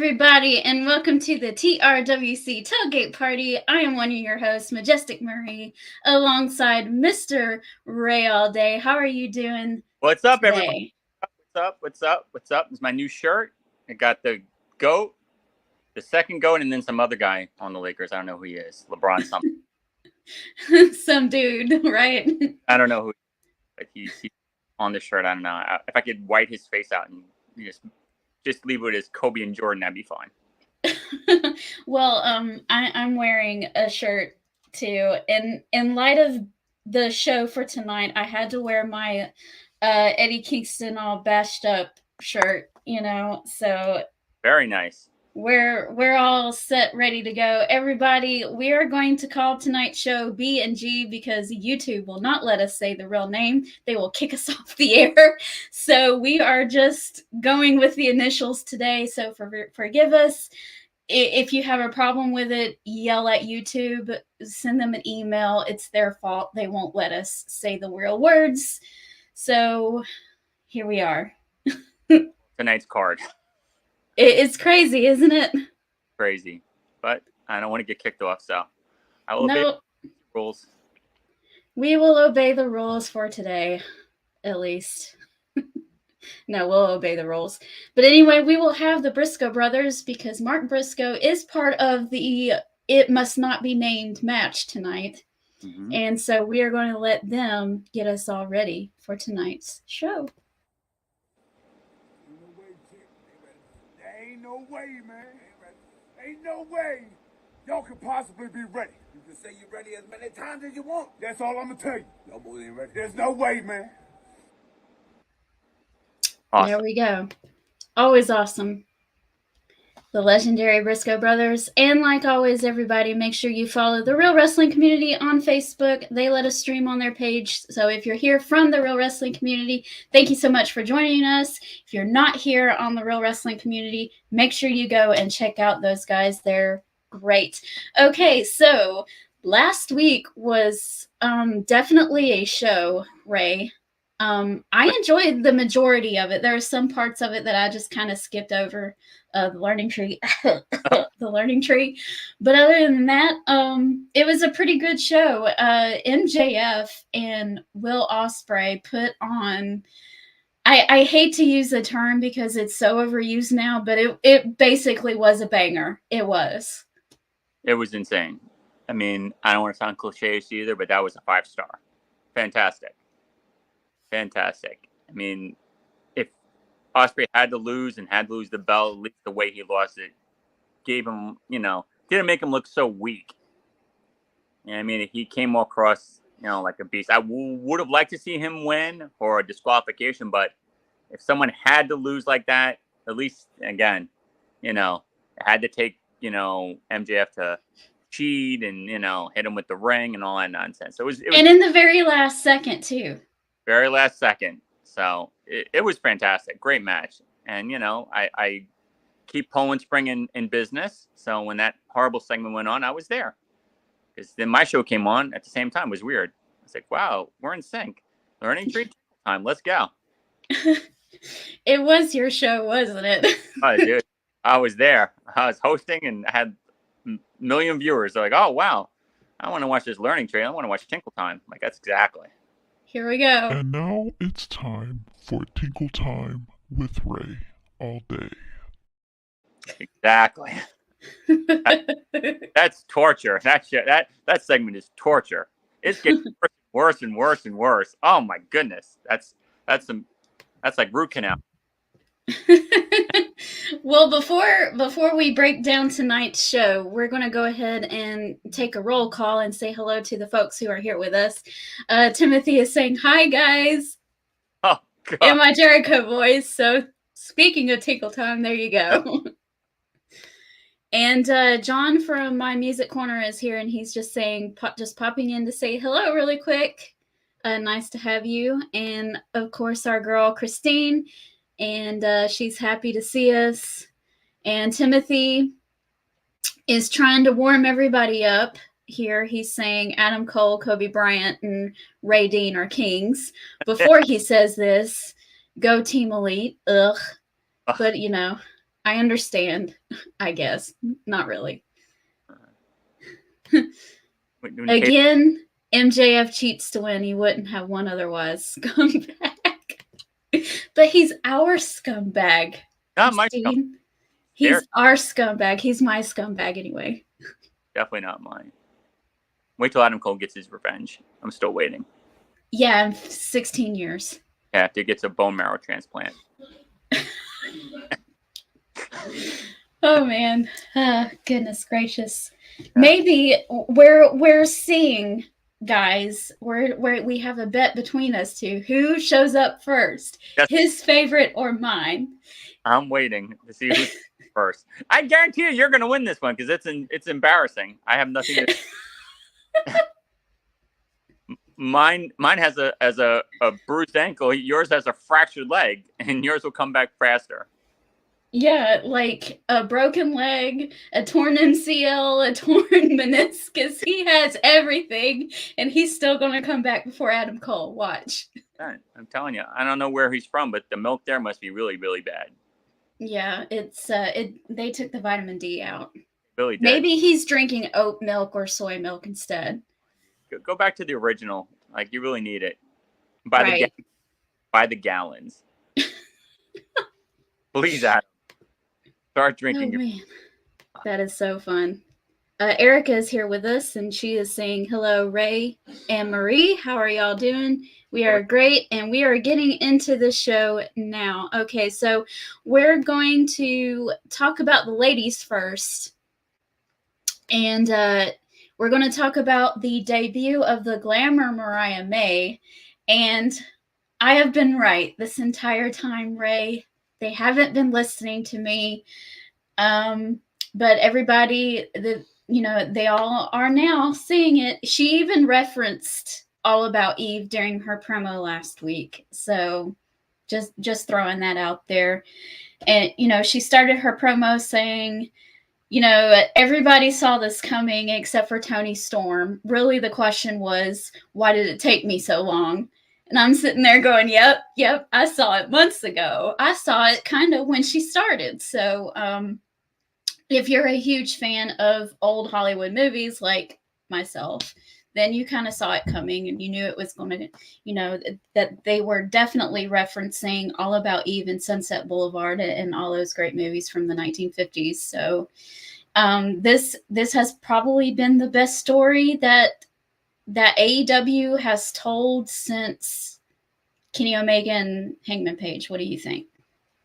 everybody, and welcome to the TRWC Tailgate Party. I am one of your hosts, Majestic Marie, alongside Mr. Ray All Day. How are you doing What's up, today? everybody? What's up? It's my new shirt. I got the GOAT, the second GOAT, and then some other guy on the Lakers. I don't know who he is. LeBron something. Some dude, right? I don't know who, but he's on the shirt. I don't know. If I could white his face out and just leave it as Kobe and Jordan, that'd be fine. Well, I'm wearing a shirt too, and in light of the show for tonight, I had to wear my Eddie Kingston all bashed up shirt. So Very nice. we're all set, ready to go. Everybody, we are going to call tonight's show B and G because YouTube will not let us say the real name. They will kick us off the air. So we are just going with the initials today. So forgive us. If you have a problem with it, yell at YouTube, send them an email. It's their fault. They won't let us say the real words. So here we are. Tonight's card. It's crazy, isn't it? Crazy. But I don't want to get kicked off, so I will obey the rules. We will obey the rules for today, at least. No, we'll obey the rules. But anyway, we will have the Briscoe brothers because Mark Briscoe is part of the It Must Not Be Named match tonight. Mm-hmm. And so we are going to let them get us all ready for tonight's show. Ain't no way, man. Ain't no way y'all could possibly be ready. You can say you're ready as many times as you want. That's all I'm going to tell you. Y'all boys ain't ready. There's no way, man. Awesome. There we go. Always awesome. The legendary Briscoe brothers. And like always, everybody, make sure you follow the Real Wrestling Community on Facebook. They let us stream on their page. So if you're here from the Real Wrestling Community, thank you so much for joining us. If you're not here on the Real Wrestling Community, make sure you go and check out those guys. They're great. Okay, so last week was definitely a show, Ray. I enjoyed the majority of it. There are some parts of it that I just kind of skipped over. The learning tree, the learning tree. But other than that, it was a pretty good show. MJF and Will Ospreay put on. I hate to use the term because it's so overused now, but it basically was a banger. It was. It was insane. I mean, I don't want to sound cliche either, but that was a 5-star. Fantastic. I mean, if Ospreay had to lose the belt, at least the way he lost it, gave him, didn't make him look so weak. I mean, he came across, like a beast. I would have liked to see him win or a disqualification, but if someone had to lose like that, at least, again, it had to take, MJF to cheat and, hit him with the ring and all that nonsense. So it was and in the very last second, too. Very last second. So it was fantastic. Great match. And, I keep Poland Spring in business. So when that horrible segment went on, I was there. Because then my show came on at the same time. It was weird. I was like, wow, we're in sync. Learning tree time. Let's go. It was your show, wasn't it? Oh, dude. I was there. I was hosting and I had a million viewers. They're like, oh, wow. I want to watch this learning tree. I want to watch Tinkle Time. Like, that's exactly. Here we go. And now it's time for Tinkle Time with Ray All Day. Exactly. That's torture. That segment is torture. It's getting worse and worse and worse. Oh my goodness. That's like root canal. Well, before we break down tonight's show, we're going to go ahead and take a roll call and say hello to the folks who are here with us. Timothy is saying, hi, guys. Oh, God. In my Jericho voice. So speaking of Tinkle Time, there you go. And John from My Music Corner is here, and he's just saying, just popping in to say hello really quick. Nice to have you. And, of course, our girl, Christine. And she's happy to see us. And Timothy is trying to warm everybody up here. He's saying Adam Cole, Kobe Bryant, and Ray Dean are kings. Before he says this, go Team Elite. Ugh. But, I understand, I guess. Not really. Again, MJF cheats to win. He wouldn't have won otherwise. Scumbag. But he's our scumbag. Not my scumbag. He's our scumbag. He's my scumbag anyway. Definitely not mine. Wait till Adam Cole gets his revenge. I'm still waiting. Yeah, 16 years. Yeah, after he gets a bone marrow transplant. Oh man, goodness gracious! Maybe we're seeing, guys. We have a bet between us two. Who shows up first? Yes. His favorite or mine? I'm waiting to see who's first. I guarantee you're going to win this one because it's embarrassing. I have nothing to. Mine has a bruised ankle. Yours has a fractured leg, and yours will come back faster. Yeah, like a broken leg, a torn MCL, a torn meniscus. He has everything, and he's still going to come back before Adam Cole. Watch. I'm telling you, I don't know where he's from, but the milk there must be really, really bad. Yeah, it's they took the vitamin D out. Really did. Maybe he's drinking oat milk or soy milk instead. Go back to the original. Like, you really need it. By the gallons. Please, Adam. Start drinking. Oh, man. That is so fun. Erica is here with us, and she is saying, hello, Ray and Marie. How are y'all doing? We are great, and we are getting into the show now. Okay, so we're going to talk about the ladies first. And we're going to talk about the debut of the Glamour Mariah May. And I have been right this entire time, Ray. They haven't been listening to me. But everybody, they all are now seeing it. She even referenced All About Eve during her promo last week. So just throwing that out there. And, she started her promo saying, everybody saw this coming except for Toni Storm. Really, the question was, why did it take me so long? And I'm sitting there going, yep, I saw it months ago. I saw it kind of when she started. So if you're a huge fan of old Hollywood movies like myself, then you kind of saw it coming and you knew it was going to, that they were definitely referencing All About Eve and Sunset Boulevard and all those great movies from the 1950s. So this has probably been the best story that AEW has told since Kenny Omega and Hangman Page. What do you think?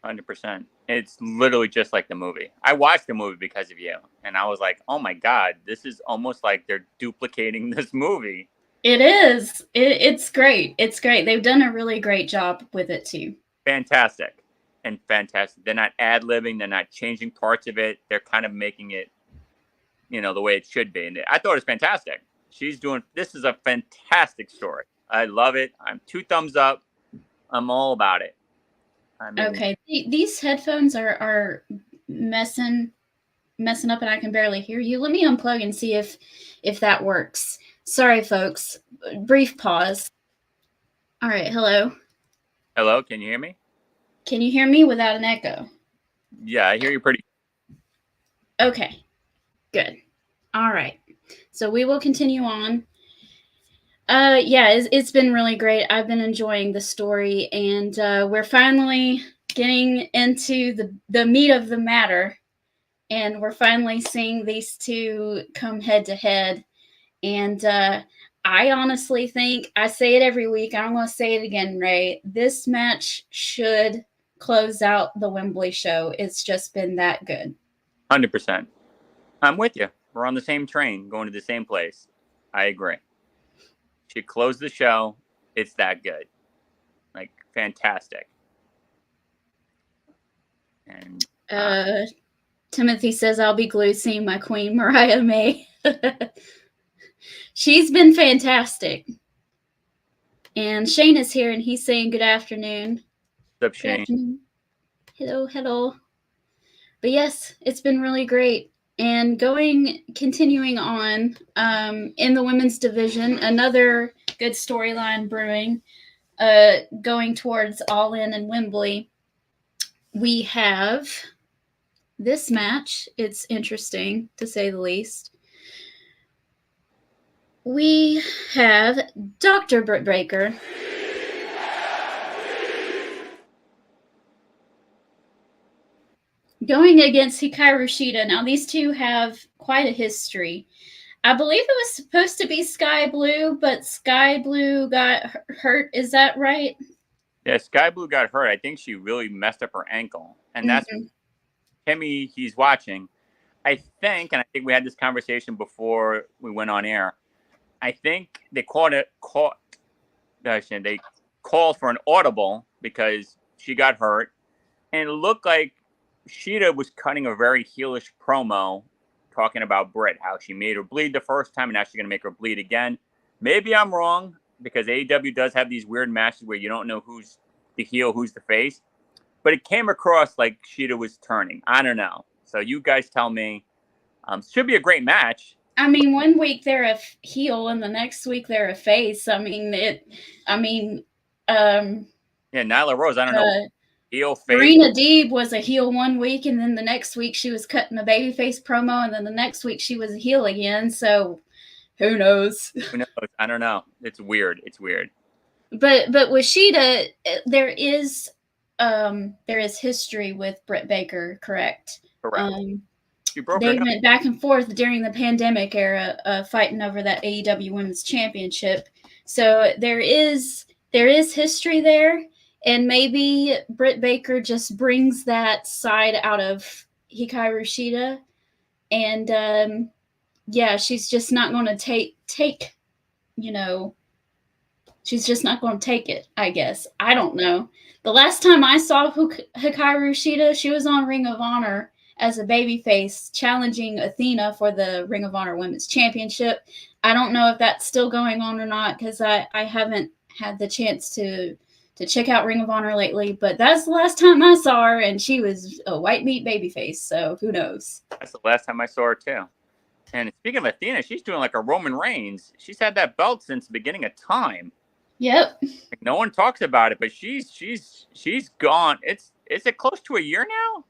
100%. It's literally just like the movie. I watched the movie because of you, and I was like, oh my God, this is almost like they're duplicating this movie. It is. It's great. It's great. They've done a really great job with it too. Fantastic. They're not ad-libbing. They're not changing parts of it. They're kind of making it, the way it should be. And I thought it was fantastic. This is a fantastic story. I love it. I'm 2 thumbs up. I'm all about it. Okay. These headphones are messing up and I can barely hear you. Let me unplug and see if that works. Sorry, folks. Brief pause. All right. Hello. Hello. Can you hear me? Can you hear me without an echo? Yeah, I hear you pretty. Okay. Good. All right. So we will continue on. It's been really great. I've been enjoying the story, and we're finally getting into the meat of the matter, and we're finally seeing these two come head to head. And I honestly think, I say it every week, I'm going to say it again, Ray, this match should close out the Wembley show. It's just been that good. 100%. I'm with you. We're on the same train, going to the same place. I agree. Should close the show. It's that good. Like, fantastic. And Timothy says, I'll be glued seeing my queen, Mariah May. She's been fantastic. And Shane is here, and he's saying good afternoon. What's up, Shane? Afternoon. Hello. But yes, it's been really great. And continuing on, in the women's division, another good storyline brewing, going towards All In and Wembley. We have this match, it's interesting to say the least. We have Dr. Britt Baker going against Hikaru Shida. Now, these two have quite a history. I believe it was supposed to be Sky Blue, but Sky Blue got hurt. Is that right? Yeah, Sky Blue got hurt. I think she really messed up her ankle. And that's Timmy, he's watching. I think we had this conversation before we went on air. I think they called for an audible because she got hurt. And it looked like Shida was cutting a very heelish promo talking about Britt, how she made her bleed the first time and now she's going to make her bleed again. Maybe I'm wrong because AEW does have these weird matches where you don't know who's the heel, who's the face. But it came across like Shida was turning. I don't know. So you guys tell me. Should be a great match. I mean, one week they're a heel and the next week they're a face. Yeah, Nyla Rose, I don't know. Heel, face. Serena Deeb was a heel one week, and then the next week she was cutting a babyface promo, and then the next week she was a heel again. So, who knows? Who knows? I don't know. It's weird. But with Shida, there is history with Britt Baker, correct? Correct. They went back and forth during the pandemic era, fighting over that AEW Women's Championship. So there is history there. And maybe Britt Baker just brings that side out of Hikaru Shida. And, she's just not going to take, she's just not going to take it, I guess. I don't know. The last time I saw Hikaru Shida, she was on Ring of Honor as a babyface challenging Athena for the Ring of Honor Women's Championship. I don't know if that's still going on or not because I haven't had the chance to check out Ring of Honor lately, but that's the last time I saw her, and she was a white meat babyface, so who knows? That's the last time I saw her, too. And speaking of Athena, she's doing like a Roman Reigns. She's had that belt since the beginning of time. Yep. Like, no one talks about it, but she's gone. Is it close to a year now?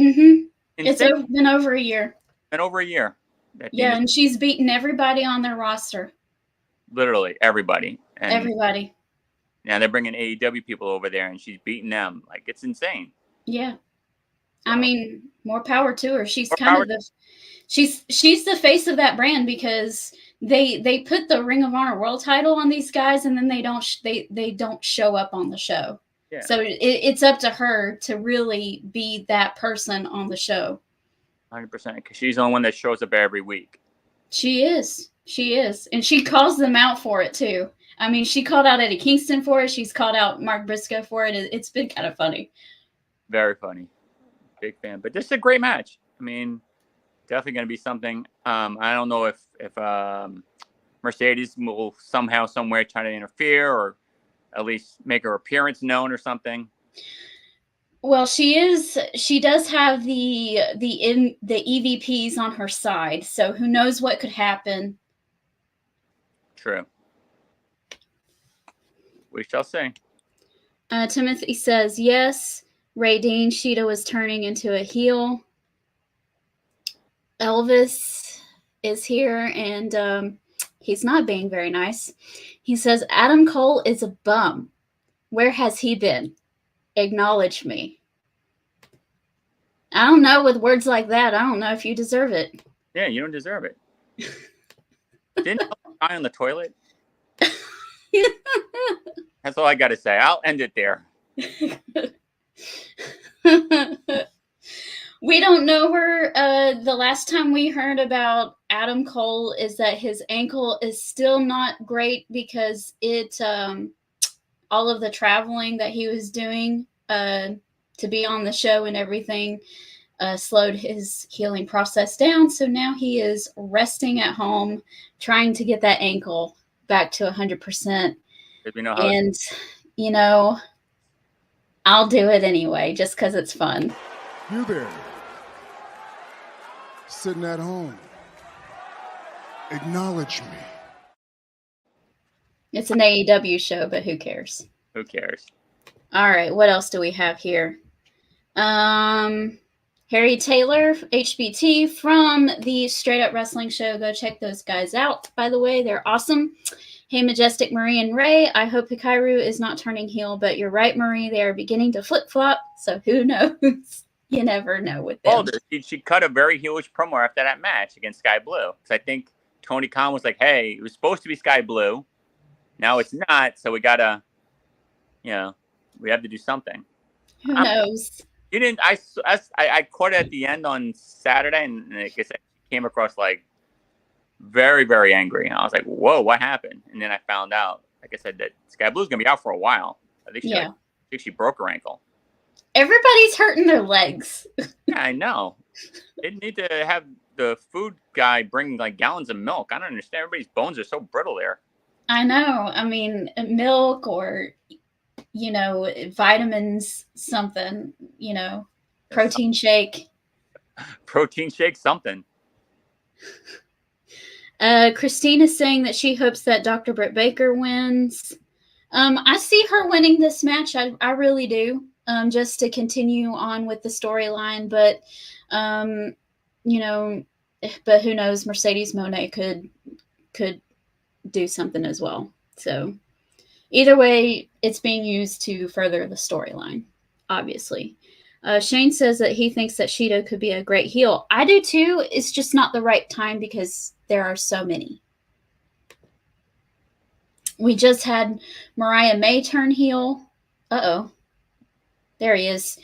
Mm-hmm. It's been over a year. Been over a year. Yeah, and she's beaten everybody on their roster. Literally everybody. And everybody. now they're bringing AEW people over there, and she's beating them. Like, it's insane. Yeah. So, I mean, more power to her. She's kind of she's the face of that brand because they put the Ring of Honor World Title on these guys, and then they don't show up on the show. Yeah. So it's up to her to really be that person on the show. 100%, because she's the only one that shows up every week. She is, and she calls them out for it too. I mean, she called out Eddie Kingston for it. She's called out Mark Briscoe for it. It's been kind of funny. Very funny. Big fan. But this is a great match. I mean, definitely going to be something. I don't know if Mercedes will somehow, somewhere try to interfere or at least make her appearance known or something. Well, she does have the EVPs on her side. So who knows what could happen. True. We shall see. Timothy says, yes, Ray Dean, Shida was turning into a heel. Elvis is here, and he's not being very nice. He says, Adam Cole is a bum. Where has he been? Acknowledge me. I don't know, with words like that, I don't know if you deserve it. Yeah, you don't deserve it. Didn't Elvis die on the toilet? That's all I got to say. I'll end it there. We don't know where the last time we heard about Adam Cole is that his ankle is still not great because it all of the traveling that he was doing to be on the show and everything slowed his healing process down. So now he is resting at home, trying to get that ankle back to 100%. And, you know, I'll do it anyway, just because it's fun. You there, sitting at home, acknowledge me. It's an AEW show, but who cares? Who cares? All right, what else do we have here? Harry Harry Taylor, HBT from the Straight Up Wrestling Show. Go check those guys out, by the way. They're awesome. Hey, Majestic, Marie, and Ray. I hope Hikaru is not turning heel, but you're right, Marie. They are beginning to flip-flop, so who knows? You never know with them. She cut a very heelish promo after that match against Sky Blue. Because I think Tony Khan was like, hey, it was supposed to be Sky Blue. Now it's not, so we got to, we have to do something. Who knows? You didn't. I caught it at the end on Saturday, and I guess I came across like very, very angry. And I was like, whoa, what happened? And then I found out, like I said, that Sky Blue's going to be out for a while. I think she broke her ankle. Everybody's hurting their legs. Yeah, I know. They need to have the food guy bring like gallons of milk. I don't understand. Everybody's bones are so brittle there. I know. I mean, milk or, vitamins, something, protein shake. Protein shake, something. Christine is saying that she hopes that Dr. Britt Baker wins. I see her winning this match. I really do. Just to continue on with the storyline, but but who knows? Mercedes Moné could do something as well. So either way, it's being used to further the storyline, obviously. Shane says that he thinks that Shido could be a great heel. I do too. It's just not the right time because there are so many. We just had Mariah May turn heel. Uh-oh. There he is.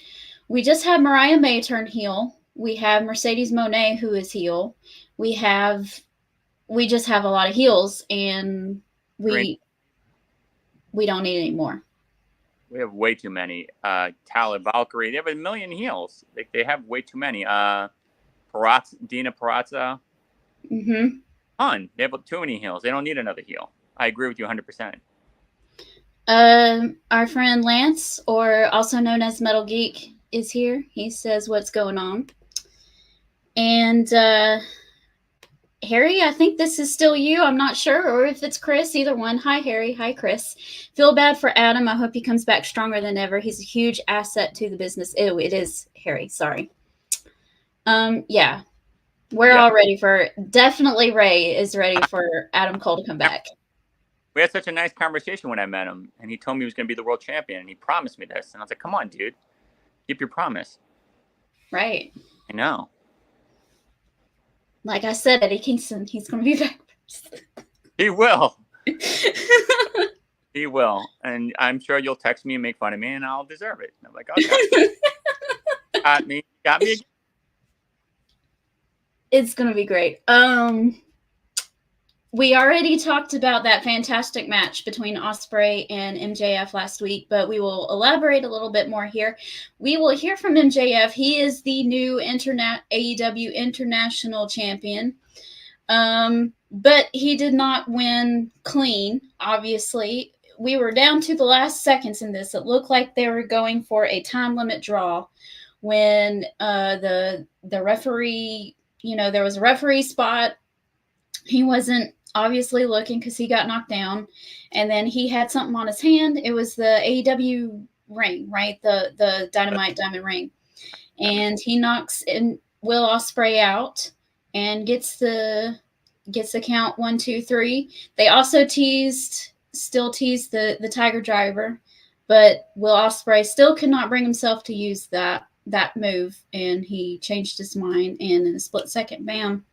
We just had Mariah May turn heel. We have Mercedes Moné, who is heel. We just have a lot of heels, and we don't need any more. We have way too many. Tyler Valkyrie. They have a million heels. They have way too many. Dina Perazza. Mm-hmm. They have too many heels. They don't need another heel. I agree with you 100%. Our friend Lance, or also known as Metal Geek, is here. He says what's going on. And Harry, I think this is still you. I'm not sure, or if it's Chris, either one. Hi, Harry. Hi, Chris. Feel bad for Adam. I hope he comes back stronger than ever. He's a huge asset to the business. Ew, it is Harry. Sorry. Yeah. We're all ready for, definitely Ray is ready for Adam Cole to come back. We had such a nice conversation when I met him, and he told me he was going to be the world champion, and he promised me this. And I was like, come on, dude. Keep your promise. Right. I know. Like I said, Eddie Kingston, he's going to be back first. He will. He will. And I'm sure you'll text me and make fun of me, and I'll deserve it. And I'm like, okay. Got me again. It's going to be great. We already talked about that fantastic match between Ospreay and MJF last week, but we will elaborate a little bit more here. We will hear from MJF. He is the new AEW International Champion, but he did not win clean, obviously. We were down to the last seconds in this. It looked like they were going for a time limit draw when the referee, there was a referee spot. He wasn't obviously looking because he got knocked down, and then he had something on his hand. It was the AEW ring, right? The Dynamite diamond ring, and he knocks Will Ospreay out and gets the count 1, 2, 3. They also still teased the Tiger Driver, but Will Ospreay still could not bring himself to use that move, and he changed his mind, and in a split second, bam,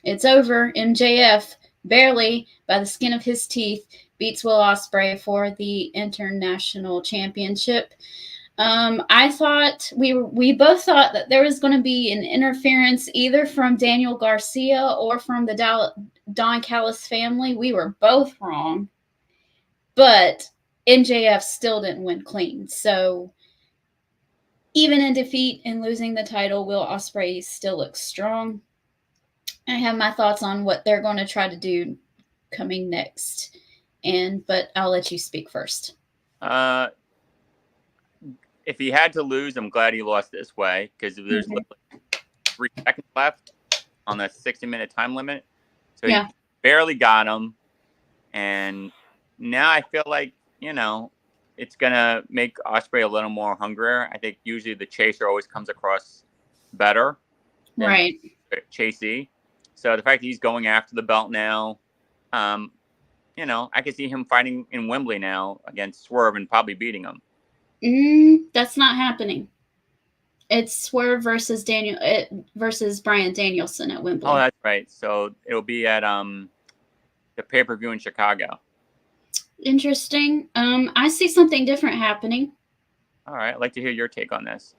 it's over. MJF, barely by the skin of his teeth, beats Will Ospreay for the International Championship. I thought we both thought that there was going to be an interference either from Daniel Garcia or from the Don Callis family. We were both wrong, but MJF still didn't win clean. So even in defeat and losing the title, Will Ospreay still looks strong. I have my thoughts on what they're going to try to do coming next, but I'll let you speak first. If he had to lose, I'm glad he lost this way because there's 3 seconds left on the 60-minute time limit. So he barely got him. And now I feel like, it's going to make Ospreay a little more hungrier. I think usually the chaser always comes across better than Right. Chasey. So the fact that he's going after the belt now, you know, I could see him fighting in Wembley now against Swerve and probably beating him. That's not happening. It's Swerve versus Bryan Danielson at Wembley. Oh, that's right. So it'll be at the pay-per-view in Chicago. Interesting. I see something different happening. All right, I'd like to hear your take on this.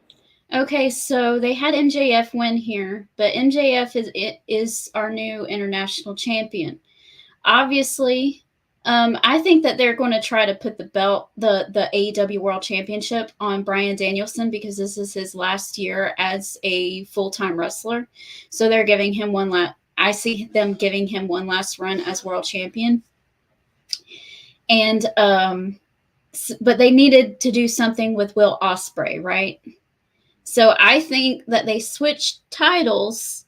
Okay, so they had MJF win here, but MJF is our new international champion. Obviously, I think that they're going to try to put the belt, the AEW World Championship, on Bryan Danielson because this is his last year as a full-time wrestler. So they're giving him I see them giving him one last run as world champion. And but they needed to do something with Will Ospreay, right? So I think that they switched titles,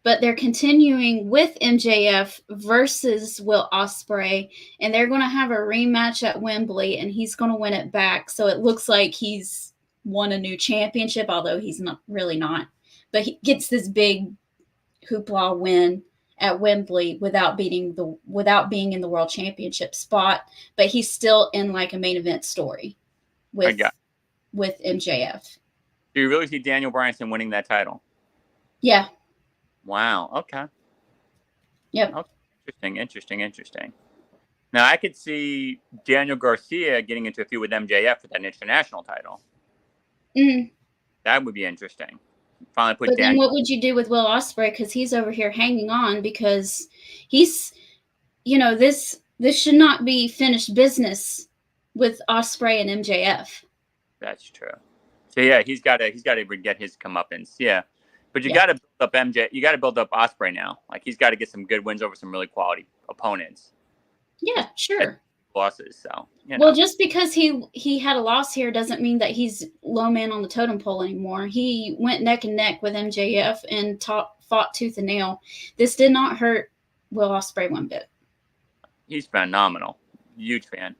but they're continuing with MJF versus Will Ospreay, and they're going to have a rematch at Wembley, and he's going to win it back. So it looks like he's won a new championship, although he's not. But he gets this big hoopla win at Wembley without being in the World Championship spot, but he's still in like a main event story with MJF. Do you really see Daniel Bryanson winning that title? Yeah. Wow. Okay. Yep. Okay. Interesting. Now I could see Daniel Garcia getting into a feud with MJF for that international title. That would be interesting. Finally put. But then what would you do with Will Ospreay? Because he's over here hanging on because he's, this should not be finished business with Ospreay and MJF. That's true. So yeah, he's got to get his comeuppance. Yeah, but you got to build up MJ. You got to build up Ospreay now. Like he's got to get some good wins over some really quality opponents. Yeah, sure. Losses. So well, just because he had a loss here doesn't mean that he's low man on the totem pole anymore. He went neck and neck with MJF and fought tooth and nail. This did not hurt Will Ospreay one bit. He's phenomenal. Huge fan.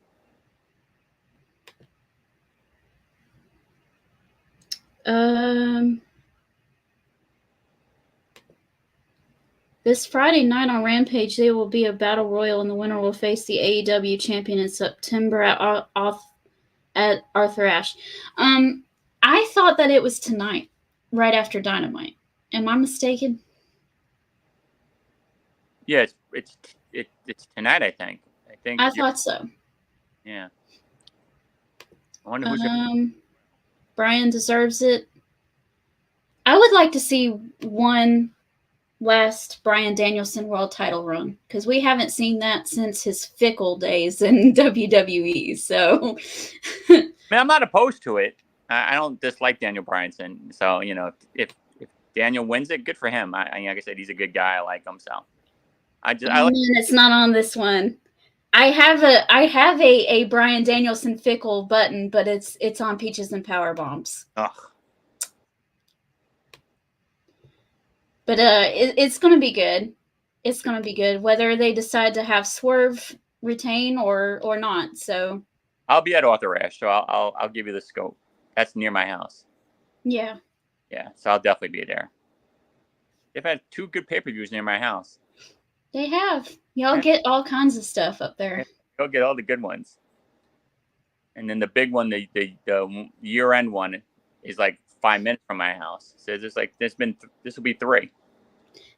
This Friday night on Rampage, there will be a battle royal, and the winner will face the AEW champion in September at Arthur Ashe. I thought that it was tonight, right after Dynamite. Am I mistaken? Yeah, it's tonight. I think. I thought so. Yeah. I wonder who's Bryan deserves it. I would like to see one last Bryan Danielson world title run because we haven't seen that since his fickle days in WWE. So, I'm not opposed to it. I don't dislike Daniel Bryanson. So if Daniel wins it, good for him. Like I said, he's a good guy. I like him. So it's not on this one. I have a Bryan Danielson fickle button, but it's on Peaches and Power Bombs. Ugh. But it's going to be good. It's going to be good, whether they decide to have Swerve retain or not. So I'll be at Arthur Ashe, so I'll give you the scope. That's near my house. Yeah. Yeah, so I'll definitely be there. They've had 2 good pay-per-views near my house. They have. Y'all get all kinds of stuff up there. Go get all the good ones. And then the big one, the year-end one, is like 5 minutes from my house. So this will be 3.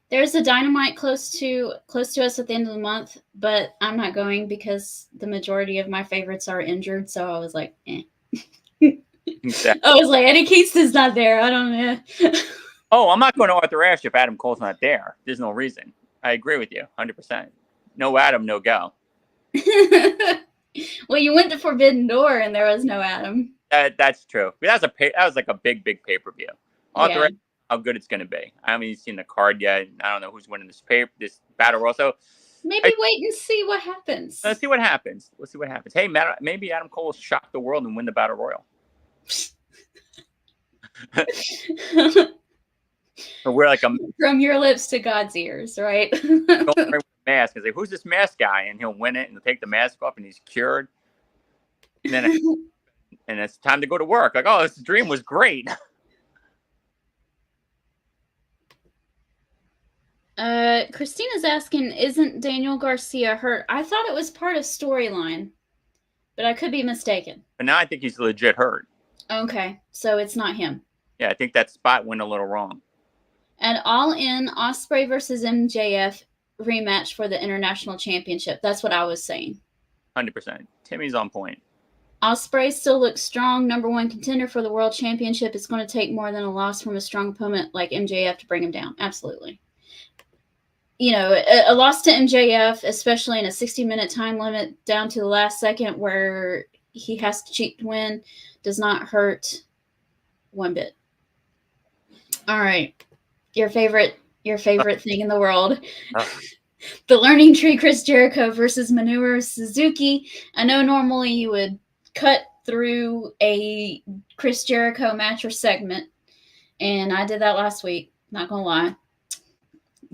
There's a Dynamite close to us at the end of the month, but I'm not going because the majority of my favorites are injured. So I was like, eh. Exactly. I was like, Eddie Kingston's not there. I don't know. Oh, I'm not going to Arthur Ashe if Adam Cole's not there. There's no reason. I agree with you 100%. No Adam, no go. Well, you went to Forbidden Door and there was no Adam. That's true. But that was like a big pay-per-view. Arthur Ashe, how good it's going to be. I haven't even seen the card yet. I don't know who's winning this battle royal. So maybe wait and see what happens. Let's see what happens. Hey, maybe Adam Cole will shock the world and win the battle royal. Or we're like from your lips to God's ears, right? Don't wear a mask and say, "Who's this mask guy?" And he'll win it, and he'll take the mask off, and he's cured. And then, and it's time to go to work. Like, oh, this dream was great. Christina's asking, isn't Daniel Garcia hurt? I thought it was part of storyline, but I could be mistaken. But now I think he's legit hurt. Okay, so it's not him. Yeah, I think that spot went a little wrong. And All In, Ospreay versus MJF rematch for the International Championship. That's what I was saying. 100%. Timmy's on point. Ospreay still looks strong, number one contender for the World Championship. It's going to take more than a loss from a strong opponent like MJF to bring him down. Absolutely. You know, a loss to MJF, especially in a 60-minute time limit down to the last second where he has to cheat to win, does not hurt one bit. All right. Your favorite thing in the world. The Learning Tree, Chris Jericho versus Minoru Suzuki. I know normally you would cut through a Chris Jericho match or segment, and I did that last week, not gonna lie.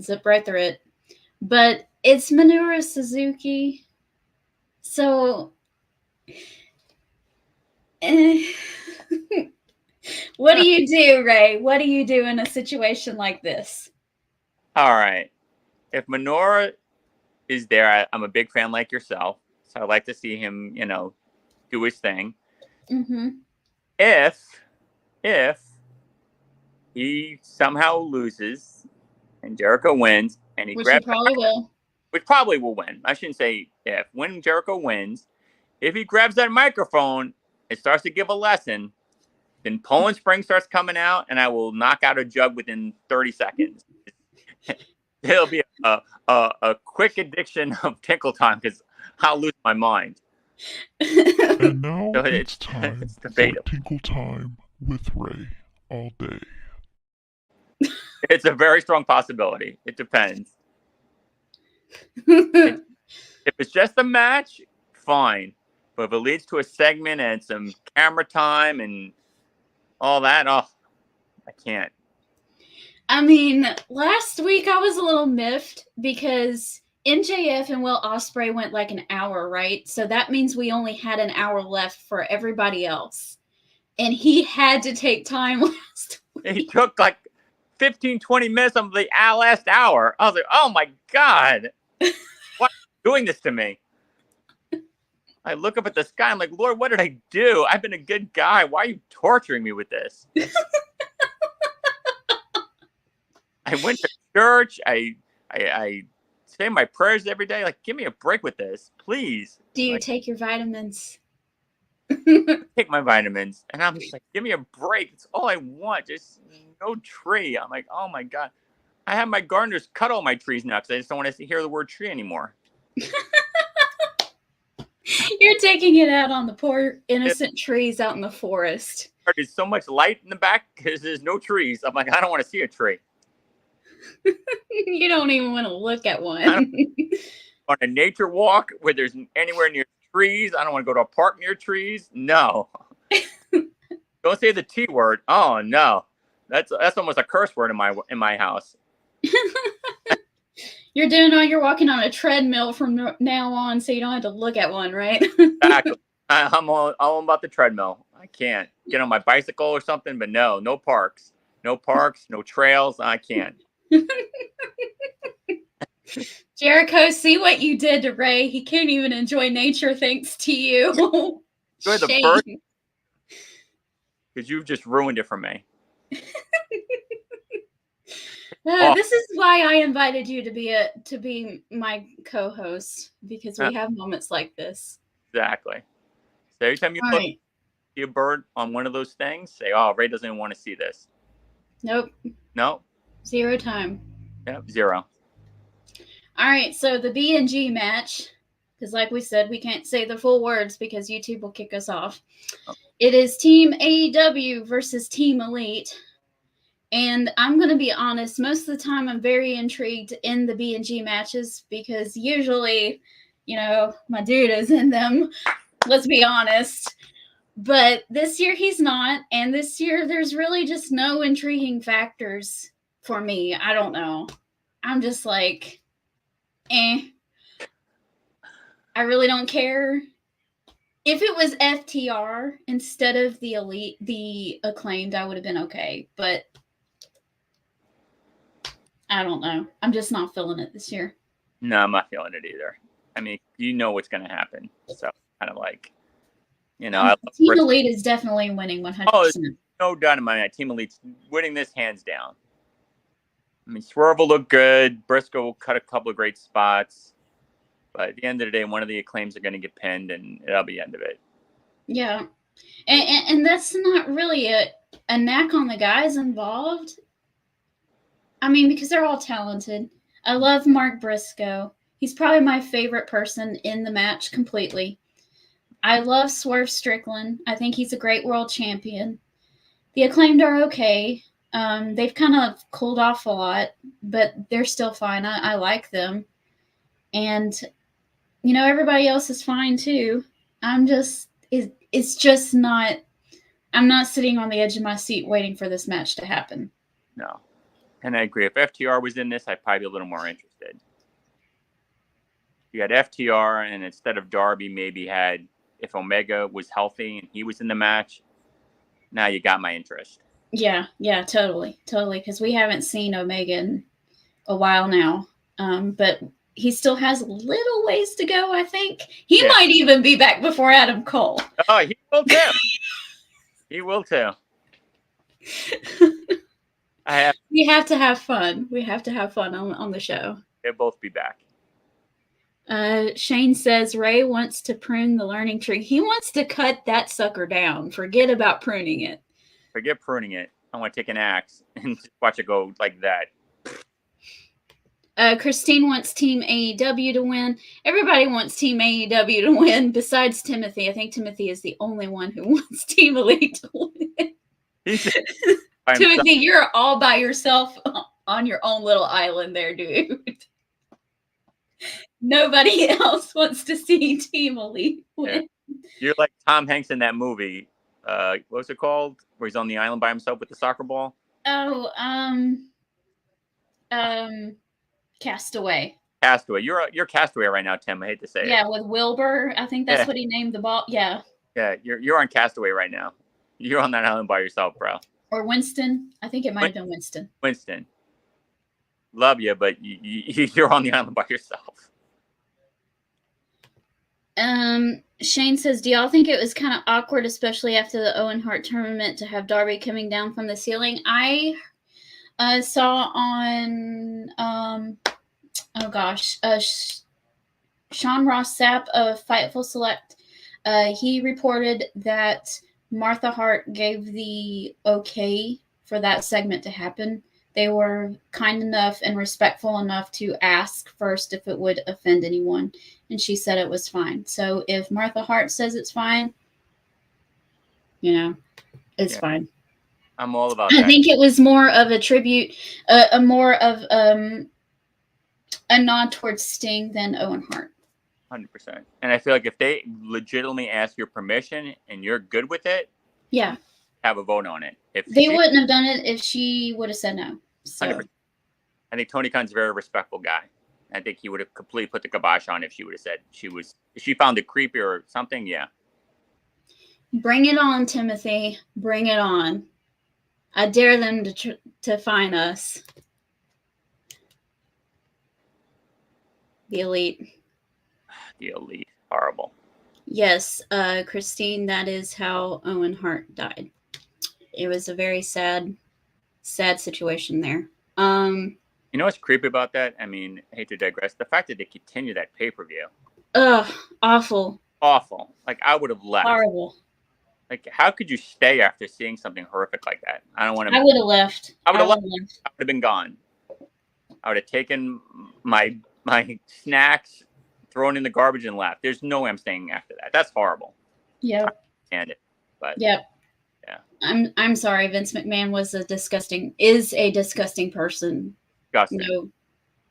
Zip right through it. But it's Minoru Suzuki. So what do you do, Ray? What do you do in a situation like this? All right. If Minoru is there, I'm a big fan like yourself. So I like to see him, you know, do his thing. Mm-hmm. If he somehow loses and Jericho wins and he Which grabs he probably will. which probably will win. I shouldn't say if. When Jericho wins, if he grabs that microphone and starts to give a lesson, then Poland Spring starts coming out and I will knock out a jug within 30 seconds. It'll be a quick addiction of tinkle time because I'll lose my mind. And now So it's time it's for debatable. Tinkle Time with Ray all day. It's a very strong possibility. It depends. If it's just a match, fine. But if it leads to a segment and some camera time and all that, oh, I can't. I mean, last week I was a little miffed because MJF and Will Ospreay went like an hour, right? So that means we only had an hour left for everybody else. And he had to take time last week. He took like 15, 20 minutes of the last hour. I was like, oh my God. Why are you doing this to me? I look up at the sky. I'm like, Lord, what did I do? I've been a good guy. Why are you torturing me with this? I went to church. I say my prayers every day. Like, give me a break with this, please. Do you like, take your vitamins? take my vitamins, and I'm just like, give me a break. It's all I want. Just no tree. I'm like, oh my God. I have my gardeners cut all my trees now because I just don't want to hear the word tree anymore. You're taking it out on the poor innocent trees out in the forest. There's so much light in the back because there's no trees. I'm like, I don't want to see a tree. You don't even want to look at one. On a nature walk where there's anywhere near trees. I don't want to go to a park near trees. No. Don't say the T word. Oh no. That's almost a curse word in my house. You're walking on a treadmill from now on, so you don't have to look at one, right? Exactly. I'm all about the treadmill. I can't get on my bicycle or something, but no parks, no trails. I can't. Jericho, see what you did to Ray. He can't even enjoy nature thanks to you. Enjoy the bird because you've just ruined it for me. This is why I invited you to be my co-host, because we have moments like this. Exactly. So every time you see a bird on one of those things, say, "Oh, Ray doesn't even want to see this." Nope. No. 0 time. Yep. 0. All right. So the B&G match, because like we said, we can't say the full words because YouTube will kick us off. Oh. It is Team AEW versus Team Elite. And I'm going to be honest, most of the time I'm very intrigued in the B&G matches because usually, you know, my dude is in them. Let's be honest. But this year he's not. And this year there's really just no intriguing factors for me. I don't know. I'm just like, I really don't care. If it was FTR instead of the Elite, the Acclaimed, I would have been okay. But I don't know. I'm just not feeling it this year. No, I'm not feeling it either. I mean, you know what's going to happen. So kind of like, I love Team Briscoe. Elite is definitely winning 100%. Oh, there's no doubt in my mind. Team Elite's winning this hands down. I mean, Swerve will look good. Briscoe will cut a couple of great spots. But at the end of the day, one of the Acclaims are going to get pinned, and that'll be the end of it. Yeah. And that's not really a knack on the guys involved. I mean, because they're all talented. I love Mark Briscoe. He's probably my favorite person in the match completely. I love Swerve Strickland. I think he's a great world champion. The Acclaimed are okay. They've kind of cooled off a lot, but they're still fine. I like them. And, everybody else is fine too. It's just not, I'm not sitting on the edge of my seat waiting for this match to happen. No. And I agree. If FTR was in this, I'd probably be a little more interested. You had FTR, and instead of Darby, maybe had, if Omega was healthy and he was in the match, now you got my interest. Yeah, totally. Because we haven't seen Omega in a while now. But he still has a little ways to go, I think. He might even be back before Adam Cole. Oh, he will too. He will too. We have to have fun. We have to have fun on the show. They'll both be back. Shane says Ray wants to prune the learning tree. He wants to cut that sucker down. Forget about pruning it. Forget pruning it. I want to take an axe and just watch it go like that. Christine wants Team AEW to win. Everybody wants Team AEW to win besides Timothy. I think Timothy is the only one who wants Team Elite to win. Timothy, you're all by yourself on your own little island there, dude. Nobody else wants to see Team Elite win. Yeah. You're like Tom Hanks in that movie. What was it called? Where he's on the island by himself with the soccer ball? Oh, Castaway. Castaway. You're Castaway right now, Tim. I hate to say it. Yeah, with Wilbur. I think that's what he named the ball. Yeah. Yeah, you're on Castaway right now. You're on that island by yourself, bro. Or Winston. I think it might have been Winston. Winston. Love you, but you're on the island by yourself. Shane says, do y'all think it was kind of awkward, especially after the Owen Hart tournament, to have Darby coming down from the ceiling? I saw on, Sean Ross Sapp of Fightful Select, he reported that Martha Hart gave the okay for that segment to happen. They were kind enough and respectful enough to ask first if it would offend anyone, and she said it was fine. So if Martha Hart says it's fine, it's fine. I'm all about that. I think it was more of a tribute, more of a nod towards Sting than Owen Hart. 100%. And I feel like if they legitimately ask your permission and you're good with it, yeah, have a vote on it. If they wouldn't have done it if she would have said no. So 100%. I think Tony Khan's a very respectful guy. I think he would have completely put the kibosh on if she would have said if she found it creepy or something. Yeah. Bring it on, Timothy. Bring it on. I dare them to find us. The Elite. The Elite. Horrible. Yes, Christine, that is how Owen Hart died. It was a very sad situation there. You know what's creepy about that? I mean, I hate to digress. The fact that they continue that pay-per-view. Ugh, awful. Awful. Like, I would have left. Horrible. Like, how could you stay after seeing something horrific like that? I don't want to. I would have left. I would have left. I would have been gone. I would have taken my snacks, thrown in the garbage, and left. There's no way I'm staying after that. That's horrible. Yep. And it. But yep. Yeah. I'm sorry. Vince McMahon is a disgusting person. Disgusting. No.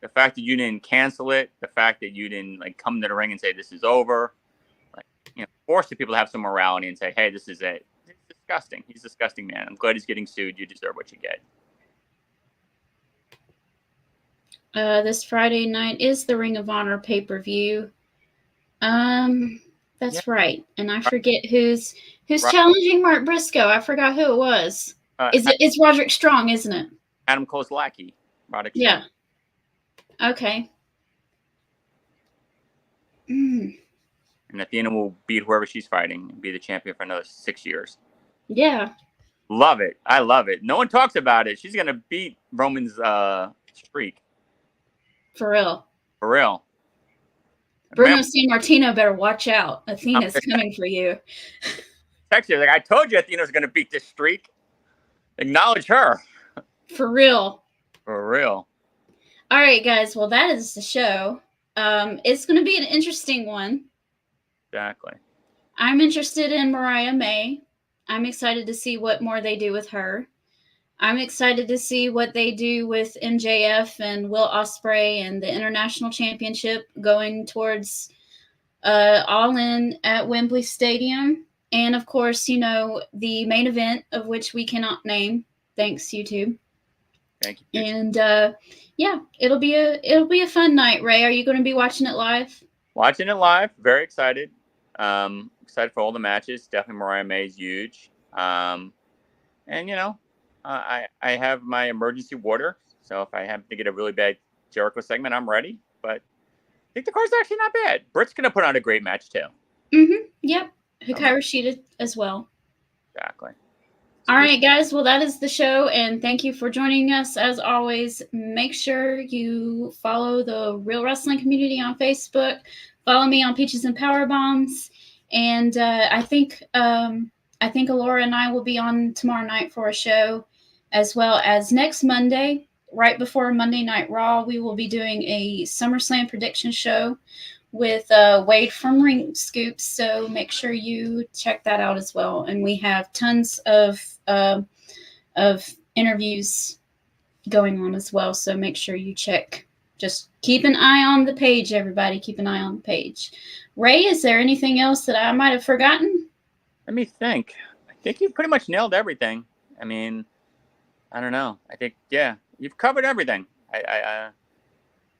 The fact that you didn't cancel it, the fact that you didn't come to the ring and say this is over, force the people to have some morality and say, hey, this is it. It's disgusting. He's a disgusting man. I'm glad he's getting sued. You deserve what you get. This Friday night is the Ring of Honor pay-per-view. That's right. And I forget who's challenging Mark Briscoe. I forgot who it was. It's Roderick Strong, isn't it? Adam Cole's lackey. Roderick Strong. Okay. Mm. And Athena will beat whoever she's fighting and be the champion for another 6 years. Yeah. Love it. I love it. No one talks about it. She's gonna beat Roman's streak. For real. For real. Bruno Man, Sammartino better watch out. Athena's coming for you. text you like, I told you Athena's gonna beat this streak. Acknowledge her. For real. For real. All right, guys. Well, that is the show. It's going to be an interesting one. Exactly. I'm interested in Mariah May. I'm excited to see what more they do with her. I'm excited to see what they do with MJF and Will Ospreay and the International Championship going towards All In at Wembley Stadium. And of course, you know, the main event of which we cannot name, thanks YouTube. Thank you. And yeah, it'll be a fun night. Ray, are you going to be watching it live? Watching it live. Very excited. Excited for all the matches. Definitely Mariah May's huge. And you know, I have my emergency water, so if I have to get a really bad Jericho segment, I'm ready. But I think the card's actually not bad. Britt's gonna put on a great match too. Mm-hmm. Yep. Hikaru Shida as well. Exactly. All right, guys. Well, that is the show, and thank you for joining us. As always, make sure you follow the Real Wrestling Community on Facebook. Follow me on Peaches and Power Bombs, and I think Alora and I will be on tomorrow night for a show, as well as next Monday, right before Monday Night Raw. We will be doing a SummerSlam prediction show with Wade from Ring Scoops, so make sure you check that out as well. And we have tons of interviews going on as well, so make sure you check. Just keep an eye on the page, everybody. Keep an eye on the page. Ray, is there anything else that I might have forgotten? Let me think. I think you've pretty much nailed everything. I mean, I don't know. I think, yeah, you've covered everything.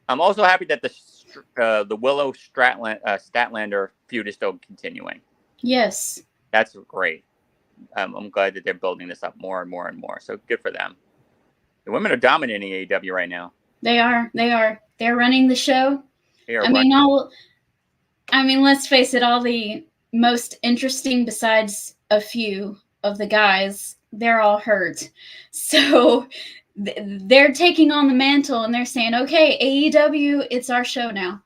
I'm also happy that the Willow Statlander feud is still continuing. Yes. That's great. I'm glad that they're building this up more and more and more. So good for them. The women are dominating AEW right now. They are. They're running the show. I mean, let's face it, all the most interesting, besides a few of the guys, they're all hurt. So they're taking on the mantle and they're saying, okay, AEW, it's our show now.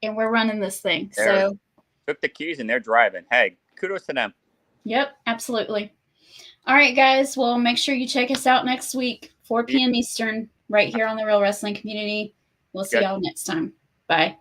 And we're running this thing. So took the keys and they're driving. Hey, kudos to them. Yep, absolutely. All right, guys. Well, make sure you check us out next week, 4 p.m. Eastern, right here on the Real Wrestling Community. We'll see y'all next time. Bye.